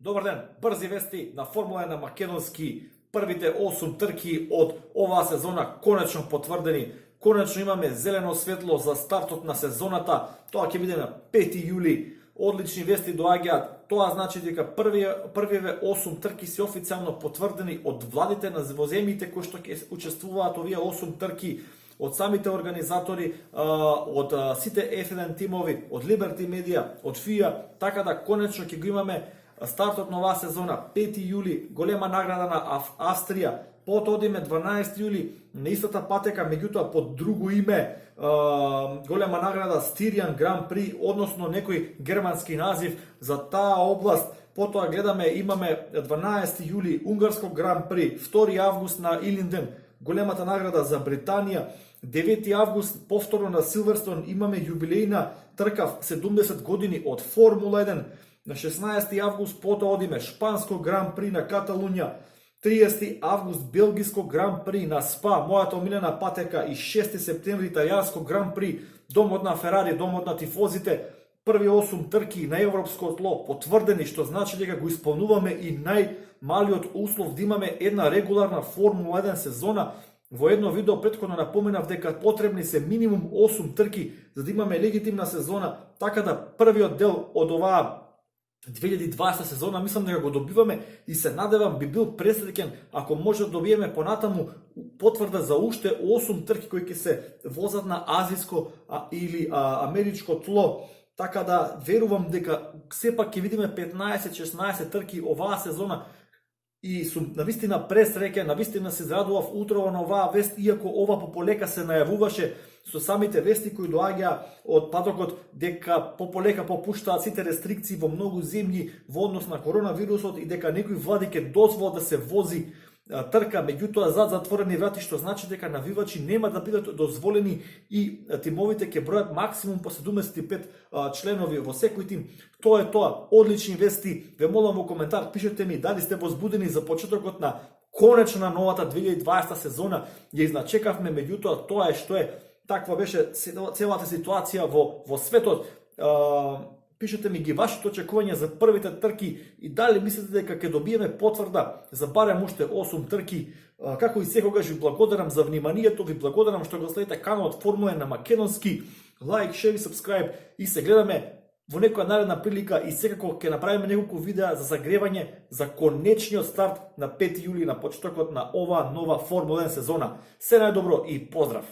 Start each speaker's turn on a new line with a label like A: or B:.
A: Добар ден, брзи вести на Формула 1 на македонски. Првите 8 трки од оваа сезона конечно потврдени. Конечно имаме зелено светло за стартот на сезоната. Тоа ќе биде на 5 јули. Одлични вести доаѓаат. Тоа значи дека првиве 8 трки се официјално потврдени од владите на земјите кои што ќе учествуваат овие 8 трки, од самите организатори, од сите F1 тимови, од Liberty Media, од FIA, така да конечно ќе го имаме стартот на оваа сезона, 5 јули, голема награда на Австрија, потоа одиме 12 јули на истата патека, меѓутоа под друго име, голема награда Styrian Grand Prix, односно некој германски назив за таа област. Потоа гледаме, имаме 12 јули Унгарско Grand Prix, 2 август на Илинден, големата награда за Британија, 9 август повторно на Силверстон имаме јубилејна трка 70 години од Формула 1. На 16 август потоа одиме Шпанско Гран При на Каталунја, 30 август Белгиско Гран При на Спа, мојата омилена патека, и 6 септември Италијанско Гран При, домот на Ферари, домот на тифозите. Први 8 трки на европско тло потврдени, што значи дека го исполнуваме и најмалиот услов да имаме една регуларна Формула 1 сезона. Во едно видео претходно напоменав дека потребни се минимум 8 трки за да имаме легитимна сезона, така да првиот дел од оваа 2020 сезона мислам дека го добиваме и се надевам би бил пресреќен ако може да добиеме понатаму потврда за уште 8 трки кои ќе се возат на азиско или америчко тло. Така да верувам дека сепак ќе видиме 15-16 трки оваа сезона и сум навистина пресреќен, навистина се израдував утрово на оваа вест, иако ова пополека се најавуваше со самите вести кои доаѓаа од патокот дека пополека попуштаат сите рестрикции во многу земји во однос на коронавирусот и дека некои влади ќе дозволат да се вози трка, меѓутоа зад затворени врати, што значи дека навивачи нема да бидат дозволени и тимовите ќе бројат максимум по 75 членови во секој тим. Тоа е тоа, одлични вести. Ве молам во коментар, пишете ми дали сте возбудени за почетокот на конечно новата 2020 сезона. Ја изначекавме, меѓутоа тоа е што е. Таква беше целата ситуација во светот. Пишете ми ги вашите очекувања за првите трки и дали мислите дека ќе добиеме потврда за барем уште 8 трки. Како и секогаш ви благодарам за вниманието, ви благодарам што го следите каналот Формула на македонски. Лайк, шер и сабскрајб и се гледаме во некоја наредна прилика и секако ќе направиме неколку видеа за загревање за конечниот старт на 5 јули на почетокот на оваа нова Формула 1 сезона. Се најдобро и поздрав!